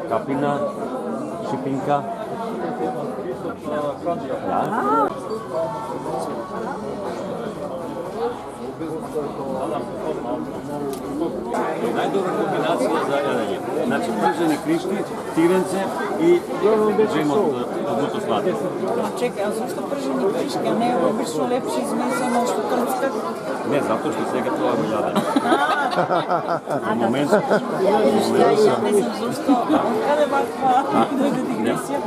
Kapina, šipinka. Ja. Najdobra kombinacija za jedanje. Znači, prženi kriški, tirence i džem od luto slatko. Čekaj, a zašto prženi kriški, a ne obično lepše izmesano što trnska? Ne, zato što svega to je jadanje. U momentu... Ja ne znam zašto, od kada ovakva dojde digresija?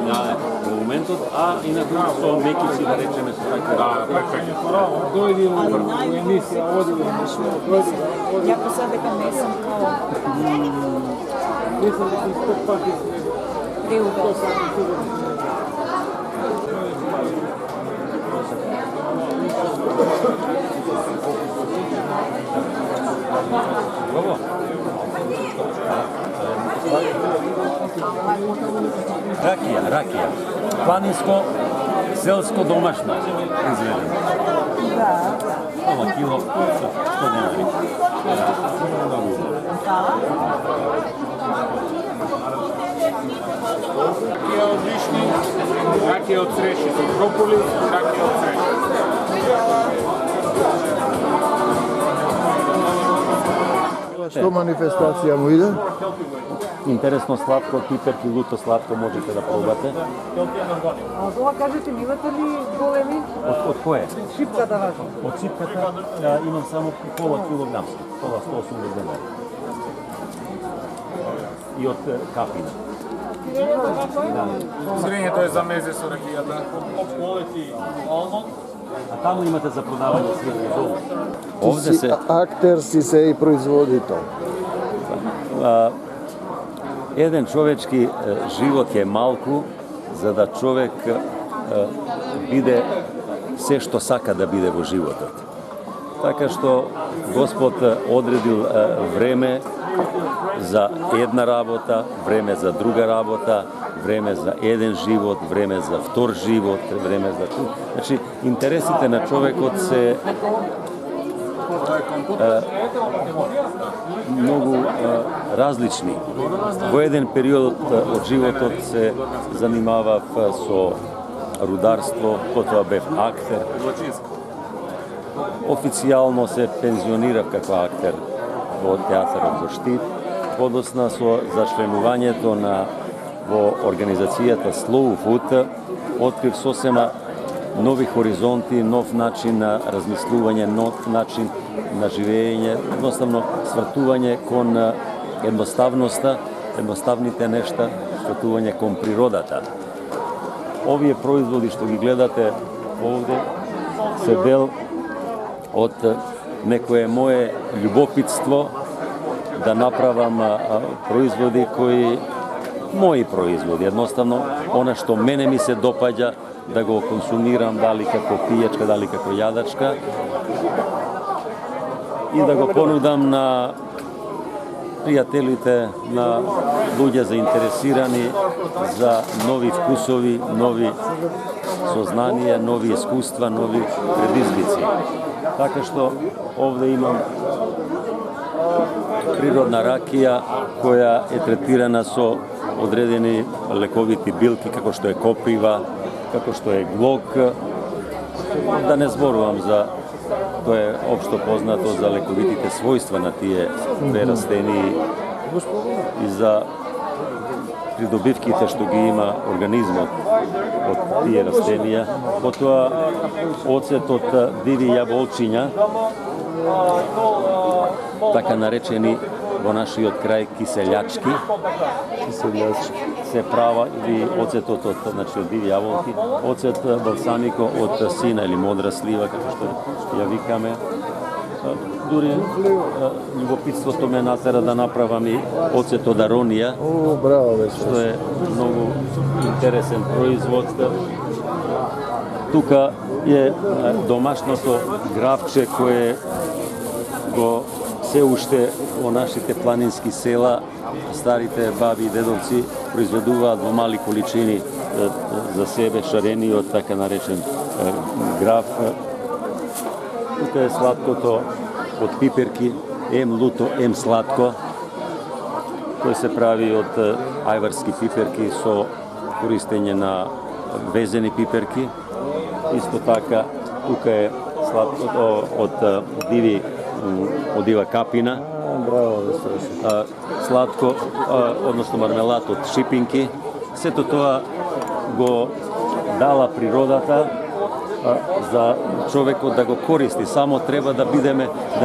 U momentu, a inače su mekici da rečeme su tako da... Ali najbolje se ja pa sada kad ne sam kao... Preugo. Rakija. Planinsko, selsko, domašno izvedeno. Da. Ovo kilo, 100 dinari. Rakija od višnji, rakija od sreći, propolis, rakija od sreći. Što manifestacija mu ide? Interesno slatko, piperki, luto slatko možete da probate. A това кажете ми, имате ли големи? Od koje? Шипка да важно. Od šipkata imam samo pola kilogramski, pola 180 dinara. I od kapina. Srednje to je za meze su rakijata. A tamo imate za prodavanje srednje zovu. Ti si akter, si se i proizvoditelj. Jedan čovečki život je malku, za da čovek bide sve što saka da bide vo životu. Така što Gospod odredil vreme za jedna работа, време за друга работа, време за еден живот, време за втор живот, време за... Значи, интересите на човекот се многу различни. Во еден период од животот се занимавав со рударство, потоа бев актер. Официјално се пензионирав како актер во театарот во Штип, подосна со зачленувањето во организацијата Slow Food, открив сосема нови хоризонти, нов начин на размислување, нов начин на живење, едноставно свртување кон едноставноста, едноставните нешта, свртување кон природата. Овие производи што ги гледате овде се дел од некое мое љубопитство да направам производи кои мои производи, едноставно она што мене ми се допаѓа да го консумирам, дали како пијачка, дали како јадачка и да го понудам на пријателите, на луѓе заинтересирани за нови вкусови, нови сознанија, нови искуства, нови предизвици. Така што овде имам природна ракија која е третирана со одредени лековити билки, како што е коприва, како што е глок. Да не зборувам за, тоа е општо познато за лековитите својства на тие две растении и за придобивките што ги има организмот од тие растенија. Потоа оцет од диви јаболчиња, така наречени во нашиот крај киселјачки, се права или оцетот од, значи, од диви јаболки, оцет балсамико од сина или модра слива, како што ја викаме. Дури љубопитството ме натера да направам и оцет од аронија, што е многу интересен производ. Тука е домашното гравче кое го се уште во нашите планински села старите баби и дедовци произведуваат во мали количини за себе шарениот, така наречен граф. Тука е сладкото од пиперки, ем луто, ем сладко. koje se pravi od ajvarskih piperki so koristenje na vezeni piperki. Isto tako, tukaj je slatko od diva kapina, Bravo, da ste rešili. slatko, odnosno marmelad od šipinki. Sето тоа го дала природата за човекот да го користи. Само треба да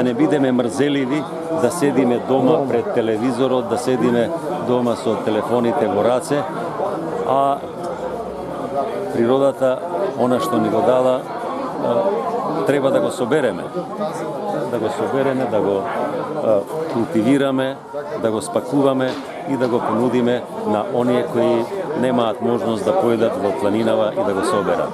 не бидеме мрзеливи, да седиме дома пред телевизорот, да седиме дома со телефоните во раце, а природата, она што ни го дала, треба да го собереме. Да го култивираме, да го спакуваме и да го понудиме на оние кои немаат можност да појдат во планинава и да го соберат.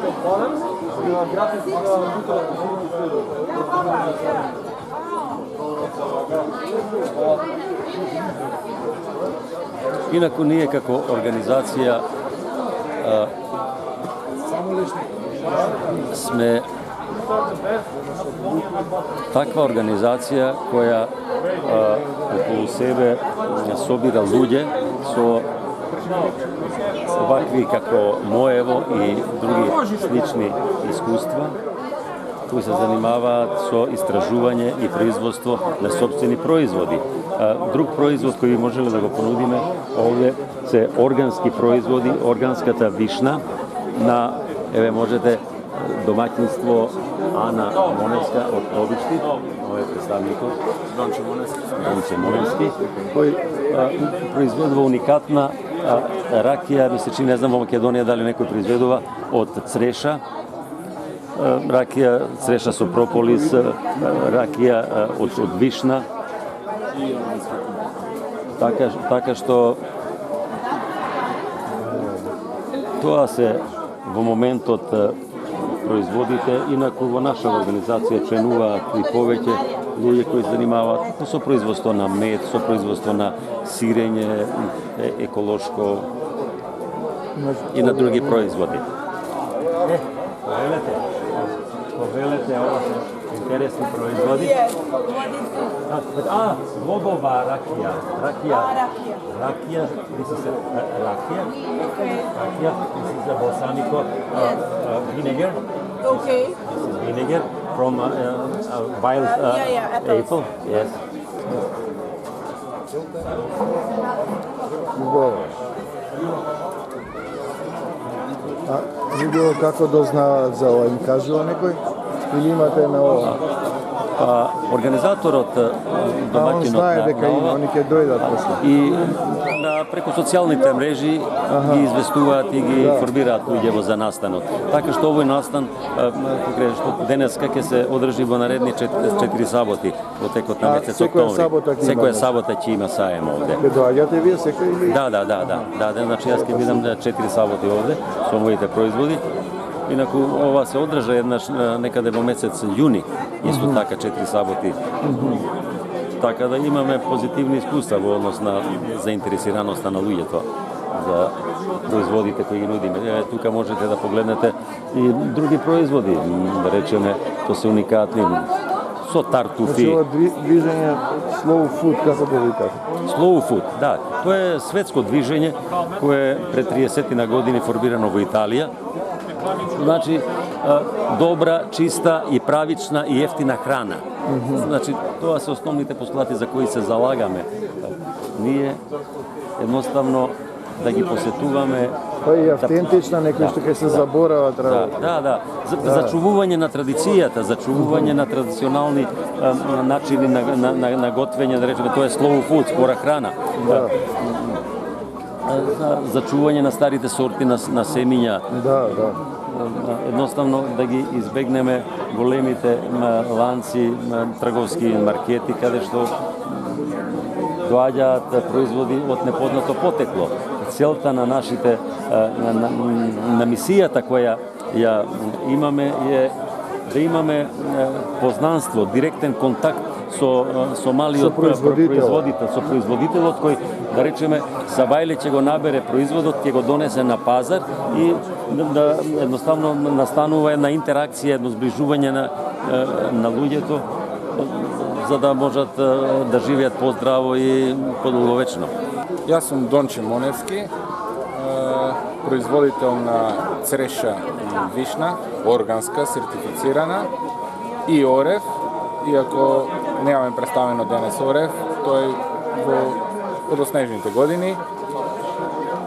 Инаку ние како организација сме таква организација која околу себе собира луѓе со вакви како моево и други слични искуства, кои се занимаваат со истражување и производство на собствени производи. Друг производ кој би можеле да го понудиме овде се органски производи, органската вишна на, еве можете, домаќинство Ана Монеска од Пробишти, овој е представникот Донче Монески, кој произведува уникатна ракија, ми се чини, не знам во Македонија дали некој произведува, од цреша, ракија, цреша со прополис, ракија од вишна, така што тоа се во моментот производите, инаку во наша организација членуваат и повеќе луѓе кои се занимаваат со производство на мед, со производство на сирење, еколошко и на други производи. Повелете, ова се интересни производи. Бобова ракија. Ракија, this is ракија. Raki, this is a balsamico vinegar. Okay. This is vinegar from wild apple. Yes. Убаво. Луѓе како дознаваат за ова? Им кажува некој? Или имате на ова? Организаторот, Он домаќинот знае дека има, они ќе дојдат после. и преку социјалните мрежи ги известуваат и ги информираат луѓе за настанот. Така што овој настан што денес ќе се одржи во наредни 4 саботи во текот на месец октомври. Секоја сабота ќе има саем овде. Ке доаѓате вие секој или? Да, значи јас ќе бидам 4 саботи овде со моите производи. Инаку ова се одржа еднаш некаде во месец јуни, исто така 4 саботи. Така да имаме позитивни искуства во однос на заинтересираноста на луѓето за производите кои ги нудиме. Тука можете да погледнете и други производи, да речеме, тоа се уникатни со тартуфи. Значи ова движење slow food, како го викате? Slow food, да. Тоа е светско движење кое пред 30 на години формирано во Италија. Значи, добра, чиста и правична и ефтина храна. Значи, тоа се основните постулати за кои се залагаме. Ние едноставно да ги посетуваме. Па и автентична, некој што ќе се заборават работи. Да. Зачувување на традицијата, зачувување на традиционални начини на готвење, да речеме, тоа е slow food, спора храна. Зачување на старите сорти на семиња. Да. Едноставно да ги избегнеме големите ланци, трговски маркети, каде што доаѓаат производи од непознато потекло. Целта на нашите, на мисијата која ја имаме е да имаме познанство, директен контакт со малиот производителот кој, да речеме, са вајле ќе го набере производот, ќе го донесе на пазар и да едноставно настанува една интеракција, едно зближување на луѓето за да можат да живеат поздраво и подолговечно. Јас сум Донче Моневски, производител на цреша и вишна, органска, сертифицирана, и орев, иако немаме представено денес орев, тој во подоснежните години.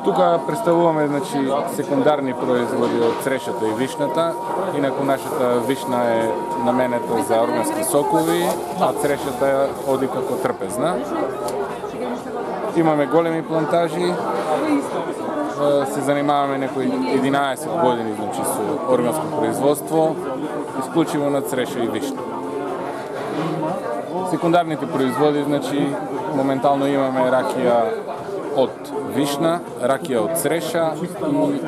Тука представуваме секундарни производи од црешата и вишната. Инаку нашата вишна е наменета за органски сокови, а црешата оди како трпезна. Имаме големи плантажи, се занимаваме некои 11 години со органско производство, исклучиво на цреша и вишна. Секундарните производи, моментално имаме ракија од вишна, ракија од цреша и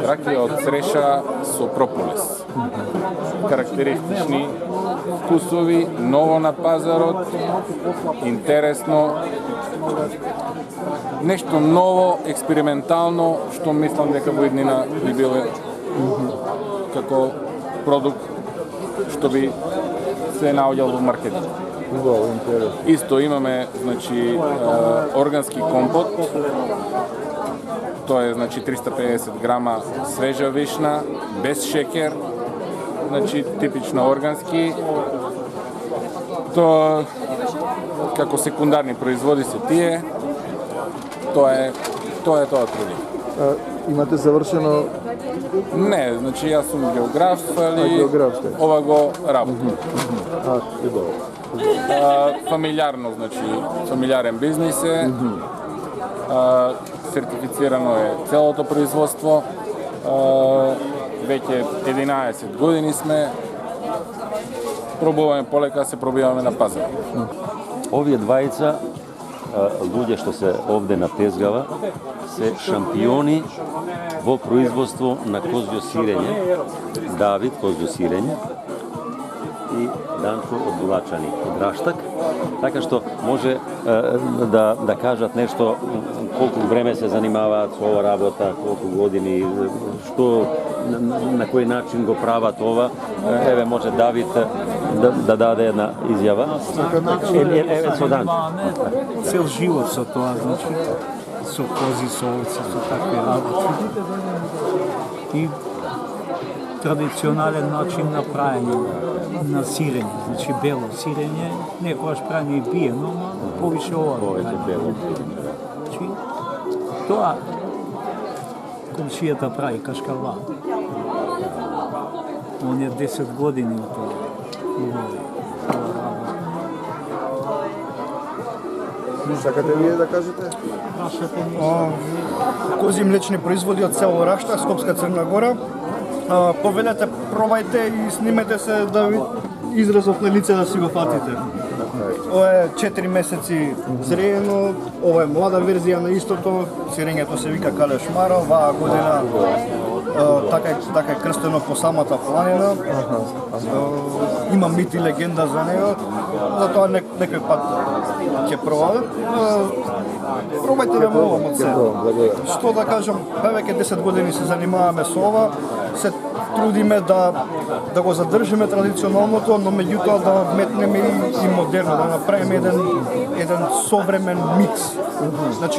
ракија од цреша со прополис. Карактеристични вкусови, ново на пазарот, интересно, нешто ново, експериментално, што мислам дека во иднина би било како продукт што би се наоѓал во маркетот. Исто имаме органски компот. Тоа е 350 грама свежа вишна, без шекер, типично органски. Тоа како секундарни производи се тие. Тоа е тоа труди. Имате завршено? Не, јас сум географ, али ова го работам. Фамилиарно, фамилиарен бизнис е, сертифицирано е целото производство, веќе 11 години сме, пробуваме полека, се пробиваме на пазар. Овие двајца луѓе што се овде на тезгава се шампиони во производство на козјо сирење. Давид козјо сирење и Данчо од Булачани од Раштак, така што може да кажат нешто колку време се занимаваат со ова работа, колку години, што на кој начин го прават ова. Еве може Давид да даде една изјава. Еве со Данчо. Цел живот со тоа, со кози, со овци, со такви работи. И традиционален начин на праење на сирење, бело сирење, некогаш праење и биено, но повише ова. Повеќе бело. Тоа комшијата прави кашкавал. Он е 10 години од тоа. Сакате вие да кажете? Кози млечни производи од село Раштак, Скопска Црна Гора. Повелете, пробајте и снимете се да ви изразов на лице да си го фатите. Ова е 4 месеци зреено, ова е млада верзија на истото, сирењето се вика Кале Шмара, оваа година така е крстено по самата планина. Има мит и легенда за него, затоа некој пат ќе пробаме. Пробајте да му од се. Што да кажам, веќе 10 години се занимаваме со ова, се трудиме да го задржиме традиционалното, но меѓутоа да вметнеме и модерно, да направиме еден современ микс.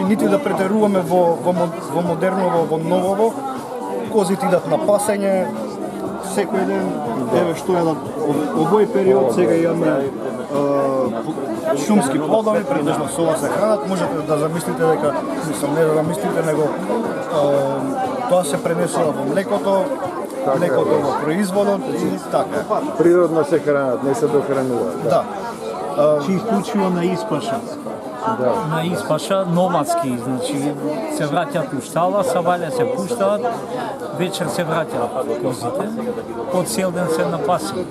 Нити да претеруваме во модерново, во новово, козите идат на пасење, секој ден, еве што е овој период, сега имаме шумски плодови, претежно со ова се хранат, можете да замислите дека, не да замислите, него тоа се пренесува во млекото во производот и така. Природно се хранат, не се дохрануваат. Да. Чи исклучиво на испаша. На испаша, номадски, се враќаат у штала, сабаља се пуштаат, вечер се враќаат козите, од цел ден се напаси.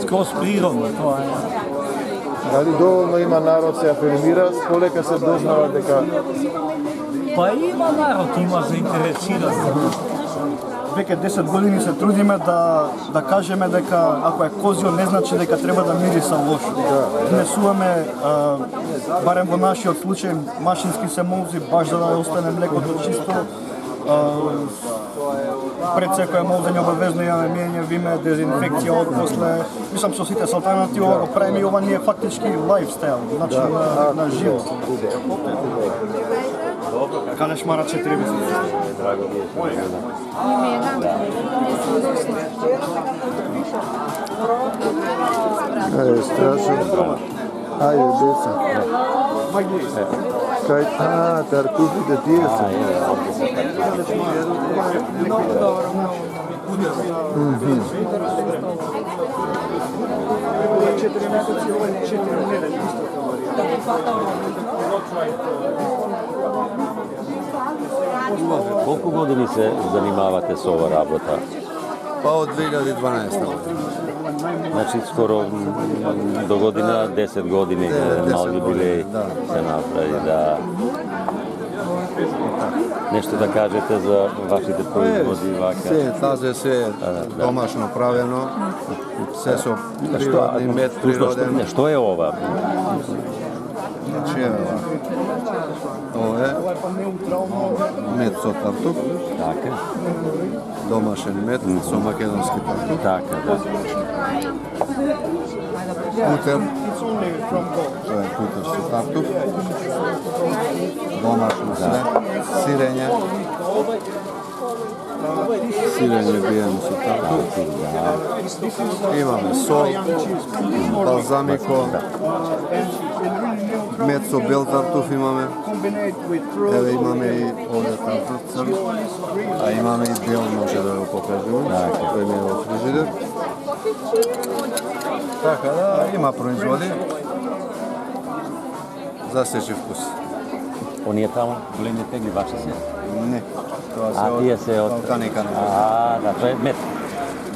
Скроз природно, тоа е. Дали доволно има народ се афирмира, полека се дознава дека... Па има народ, има заинтересиран. Веќе 10 години се трудиме да кажеме дека ако е козјо не значи дека треба да мириса лошо. Внесуваме, барем во нашиот случај, машински се молзи, баш за да остане млекото чисто. Пред секоја молзење обавезно имаме мијање виме, дезинфекција од после. Мислам со сите салтанати ова го правиме, ова не е фактички лайфстайл, начин на живот. Канеш мара 4 месеци. Страшно. Ајде, деца. Кај, таркуфите тие се. Колку години се занимавате со ова работа? Па од 2012 година. Значи скоро до година 10 години мал јубилеј се направи, да. Нешто да кажете за вашите производи вака? Се, тазе се домашно правено, се со природни мед, природен. Што е ова? Значи, ова е мед со тартуф, Така, домашен мед со македонски тартуф, така, да. путер, тоа е путер со тартуф, домашно се, сирење, биено со тартуф, имаме сол, балзамико, мед со бел тартуф имаме, еве имаме и овде тартуф црн, а имаме и бел, може да го покажеме, тој ми е во фрижидер. Така да, има производи за сечи вкус. Оние таму, големи тегли, ваши се? Не, тоа се А, тие се од... Балканика. Да, тоа е мед.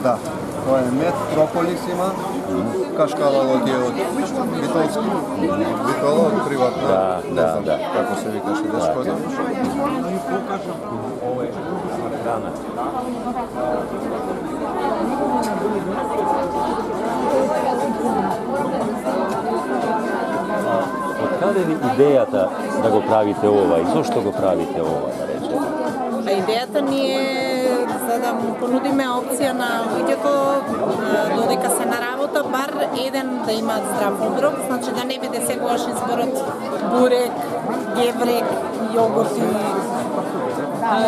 Да, тоа е мед, прополис има, кашкавалот е од Битолски, Битола од приватна, не знам како се викаше дешкото. Од каде ви идејата да го правите ова и зошто го правите ова, да речете? А идејата ни е за да му понудиме опција на луѓето додека се на работа, бар еден да имаат здрав оброк, значи да не биде секогаш изборот бурек, геврек, јогурти,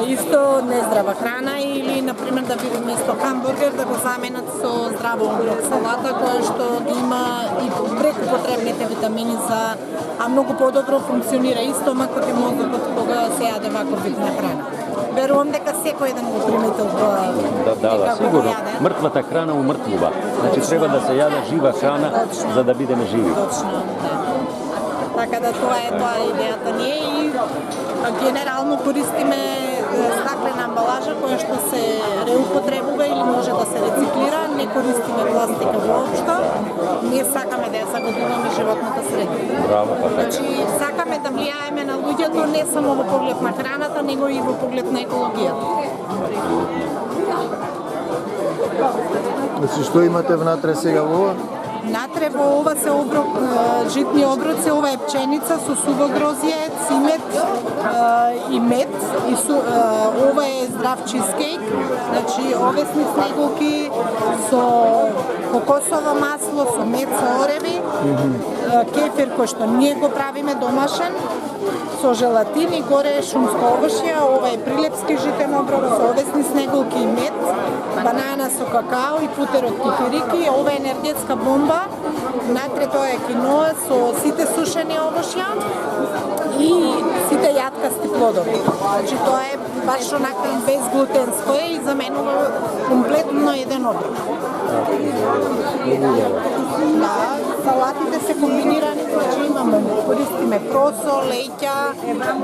исто нездрава храна или, например, да биде место хамбургер да го заменат со здраво оброк салата, која што да има и преку потребните витамини за многу подобро функционира и стомакот и мозокот кога се јаде ваков вид на храна. Верувам дека секој еден го приметил тоа. Да, сигурно. Мртвата храна умртвува. Значи треба да се јаде жива храна за да бидеме живи. Точно, да. Така да тоа е идејата ни и генерално користиме стаклена амбалажа која што се реупотребува или може да се рециклира, не користиме пластика воопшто. Ние сакаме да ја загадуваме животната средина. Браво, па така. Значи сакаме да влијаеме на луѓето не само во поглед на храната, него и во поглед на екологијата. Значи, што имате внатре сега во ова? Натре во ова се житни оброци, ова е пченица со суво грозје, цимет и мед. Ова е здрав чизкейк, значи овесни снеголки со кокосово масло, со мед, со ореви, кефир кој што ние го правиме домашен, со желатин и горе шумско овошје, ова е прилепски житен оброк со овесни снеголки и мед, банана со какао и путер од кикирики, ова е енергетска бомба, натре тоа е киноа со сите сушени овошја и сите јаткасти плодови. Значи тоа е баш онака безглутенско и заменува комплетно еден оброк. Да, салатите се комбинирани, значи имаме, користиме просо, леќа,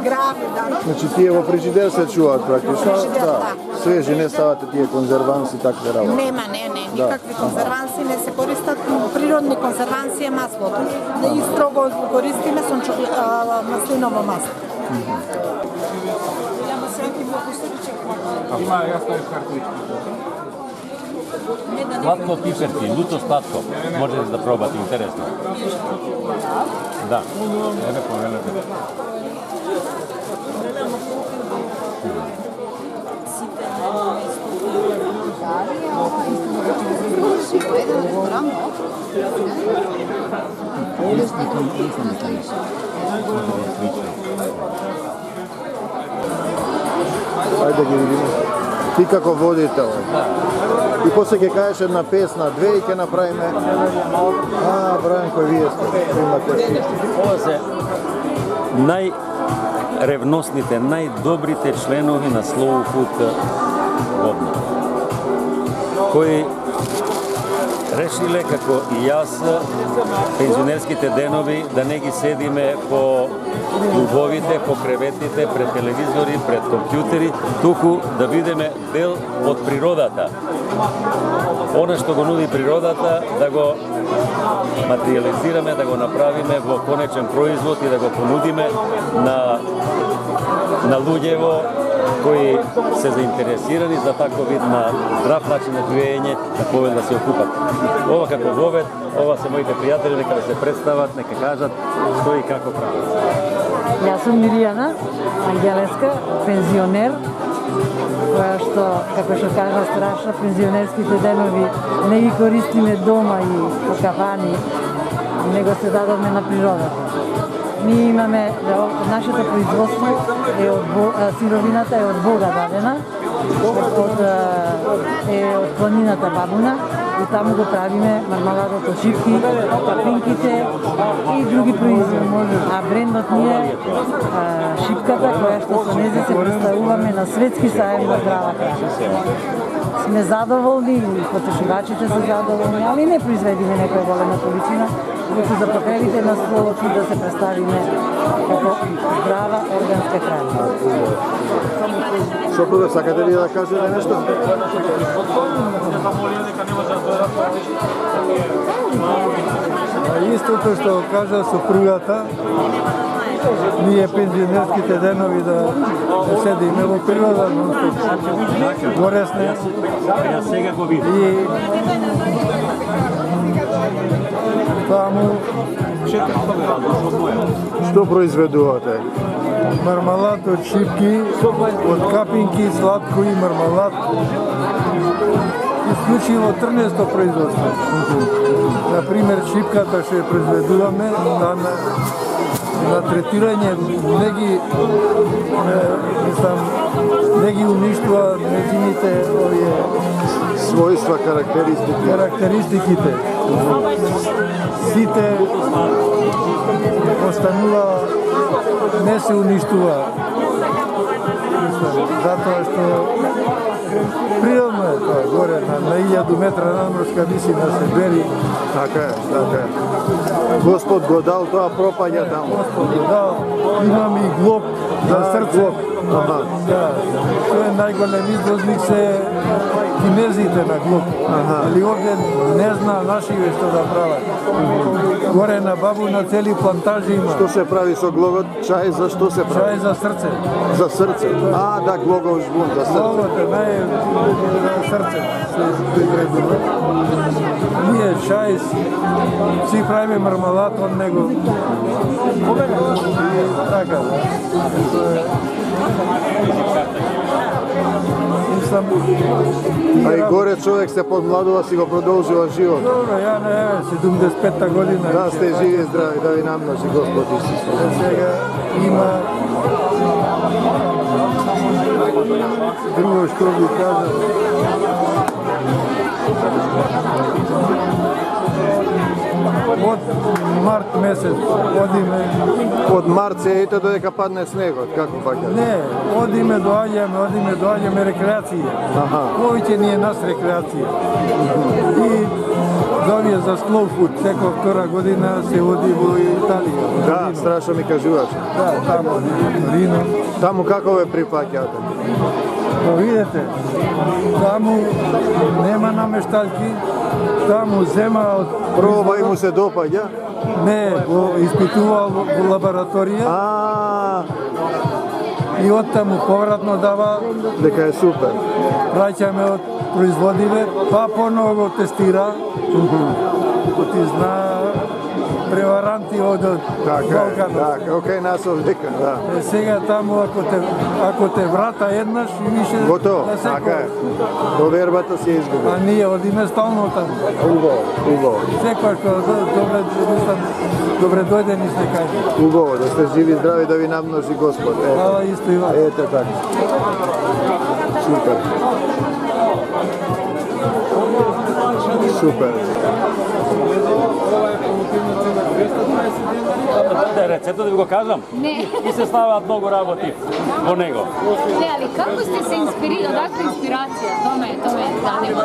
граф. Значи тие во фрижидер се чуваат практично, да. Свежи, не ставате тие конзерванси такви работи. Нема, никакви конзерванси не се користат, природни конзерванси е маслото. Да и строго користиме маслиново масло. Сладко пиперки, луто сладко. Можете да пробате, интересно. Да. Еве повелете. Ajde ги видиме. Ти како водител. И после ќе кажеш една песна, две и ќе направиме. Бранко, вие сте. Имате. Ова се најревносните, најдобрите членови на Slow Food Обнов, кои решиле, како и јас, пензионерските денови да не ги седиме по клубовите, по креветите, пред телевизори, пред компјутери, туку да видиме дел од природата. Она што го нуди природата, да го материализираме, да го направиме во конечен производ и да го понудиме на луѓево кои се заинтересирани за таков вид на здрав начин на живење, да повел да се окупат. Ова како вовед, ова се моите пријатели, нека да се представат, нека кажат што и како прават. Јас сум Миријана Ангелеска, пензионер, која што, како што кажа Страша, пензионерските денови не ги користиме дома и по кафани, него се дадовме на природата. Ние имаме, нашето производство сировината е од Бога дадена, од планината Бабуна, и таму го правиме мармаладото шипки, капинките и други производи. А брендот ни е шипката, која што со незе се представуваме на светски саем на здрава храна. Сме задоволни, и потрошувачите се задоволни, али не произведиме некоја голема количина, туку за потребите на Slow Food да се представиме како здрава органска храна. Шопове, сакате ли да кажете нешто? Истото што кажа сопругата, ние пензионерските денови да седиме во природа, горесне. Јас сега го видам. И таму Што произведувате? мармалад од шипки, од капинки, сладко и мармалад. Исклучиво трнесто производство. Например, шипката што ја произведуваме на третирање не ги уништува нејзините својства, карактеристиките. Сите останува, не се уништува. Затоа што природно е тоа, горе на 1000 метра надморска висина се бери. Така е. Господ го дал, тоа пропаѓа таму. Господ го дал, имаме и глоб за срце. Да, тој е најголем извозник се кинезите на глоб. Али овде не зна нашиве што да прават. Горе на Бабуна цели плантажи има. Што се прави со глогот? Чај за што се прави? Чај за срце. За срце. Да, глогов жбун за срце. Глогот е за срце се пригребува. Ние чај си правиме мармалад од него. Така, А и горе човек се подмладува, си го продолжува живот. Добро, ја не 75-та година. Да, сте живи и здрави, да ви намножи Господ Исус. Сега има друго што ви кажа. Од март месец одиме. Од март се ете додека падне снегот, како паѓа? Не, доаѓаме рекреација. Повеќе ни е нас рекреација. И довие за Slow Food, секоја втора година се оди во Италија. Да, страшно ми кажуваш. Да, таму оди Рино. Таму како ве припаќате? Но видете, таму нема намешталки, таму зема од проба и му се допаѓа? Не, го испитувал во лабораторија. И оттаму повратно дава дека е супер. Праќаме од производиве, па поново го тестира. Ти зна преваранти од Балканот. Така, окей, нас овдека, да. Сега таму ако те врата еднаш и више Готово, да се така е. Довербата си е изгубила. А ние одиме стално таму. Убаво. Секој што добре дојдени сте кај. Убаво, да сте живи и здрави, да ви намножи Господ. Хвала исто и вас. Ете така. Супер. Супер. Рецепта да ви го кажам? Не. И се ставаат многу работи во него. Не, али како сте се инспирирали, одаква инспирација? То ме занема.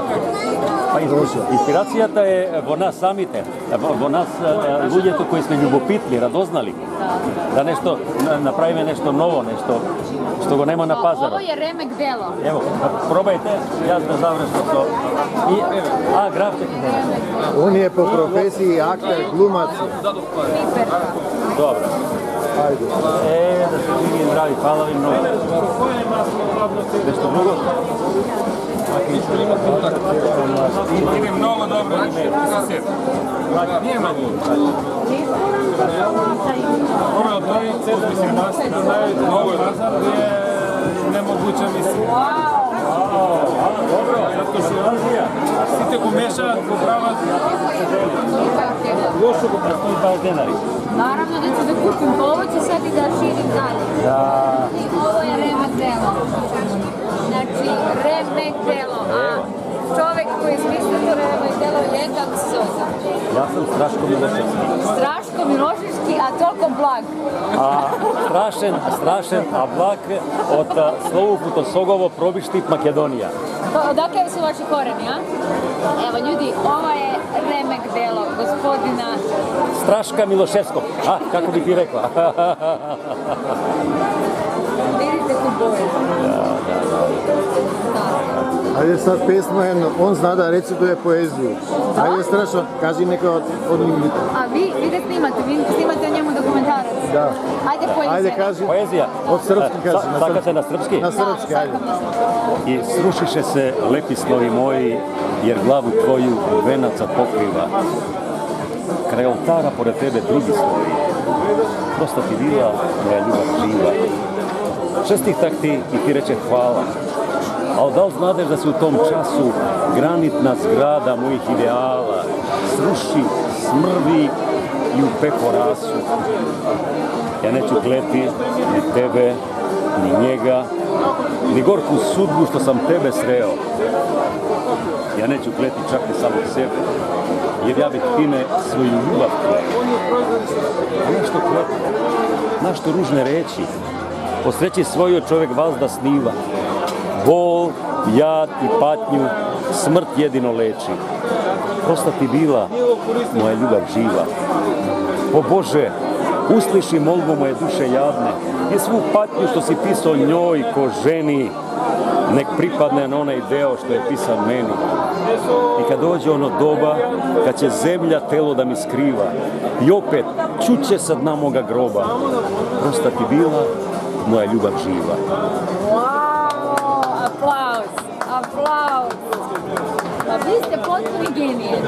Па инспирацијата е во нас самите, во нас луѓето кои сме љубопитни, радознали. Да нешто направиме нешто ново, нешто што го нема на пазарот. Ово е ремек дело. Ево, пробајте, јас да завршам со графче. Он е по професии актер, глумац. Добро. Ајде. Да се живи и здрави, фала ви многу. Нешто друго? Иде много добро име, сосед. Nije malo. Ono, to je cest, mislim, na Novo Lazar je nemoguća misija. Dobro, zato što Azija, site go meša, go pravac. Lošo go pravac. 120 denari. Naravno da ću da kupim ovo ću sad i da širim dalje. I ovo je remek delo. Znači, remek delo, a čovek koji je smislio to remek delo je kako se zove. Ja sam Straško Miloševski. Straško Miloševski, a toliko blag. A strašen, a blag od Slovu Futosogovo Probištip Makedonija. Odakle su vaši koreni, a? Evo ljudi, ovo je remek delo gospodina Straška Miloševskog. A, kako bi ti rekla? Vidite tu boju. Ajde sad pesma jedno, on zna da recituje poeziju. Ajde Strašo, kaži neka od njih. A vi da snimate, vi snimate o njemu dokumentarac. Da. Ajde poezija. Ajde kaži. Poezija. Od srpski kaži. Sakate na srpski? Na srpski, ajde. I srušiše se lepi snovi moji, jer glavu tvoju venaca pokriva. Kraj oltara pored tebe drugi snovi. Prosta ti bila moja ljubav živa. Čestitah ti i ti reče hvala. Ali da li znadeš da se u tom času granitna zgrada mojih ideala sruši, smrvi i u pekorasu? Ja neću kleti ni tebe, ni njega, ni gorku sudbu što sam tebe sreo. Ja neću kleti čak ni samog sebe, jer ja bih time svoju ljubav kleo. A našto kleti, našto ružne reći, po sreći svoju čovjek vas da sniva. Bol, jad i patnju, smrt jedino leči. Prosta ti bila moja ljubav živa. O Bože, usliši molbu moje duše jadne i svu patnju što si pisao njoj ko ženi, nek pripadne na onaj deo što je pisan meni. I kad dođe ono doba, kad će zemlja telo da mi skriva, i opet čuće sa dna moga groba, prosta ti bila moja ljubav živa. Aplauz, aplauz. Pa vi ste potpuni genije.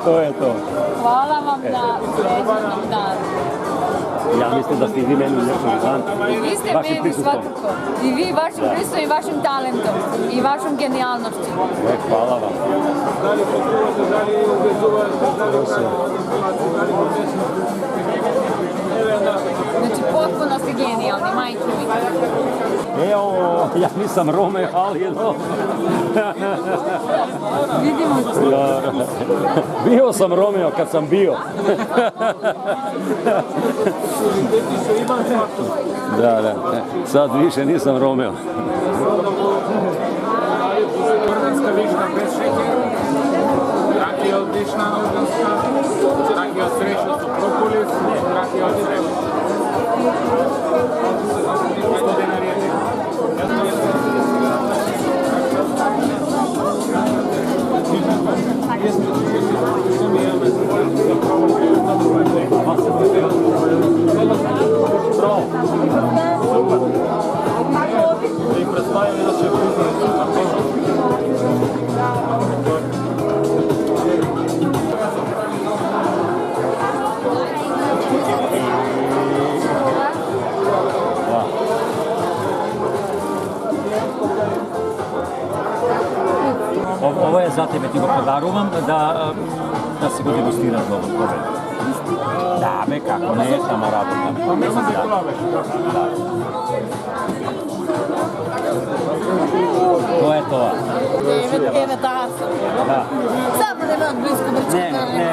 To je to. Hvala vam na srećnom danu. Ja mislim da ste i vi meni uljepšali dan. I vi ste meni svakako. I vi vašim prisustvom i vašim talentom. I vašom genijalnošću. Hvala vam. Znači, potpuno ste genijalni, majke mi. Evo, ja nisam Rome, ali Vidimo se. Bio sam Romeo kad sam bio. Da. Sad više nisam Romeo. Organska višnja bez šećera, rakija od višnja organska, rakija od sreća su propolis, rakija od sreća. 100 denari je za tebe ti go podarувам да си го дегустираш dobro повеќе. Да, бе, како не е само работа. Да. Тоа е тоа. Еве таа. Да. Само да ме од близко да чекам. Не,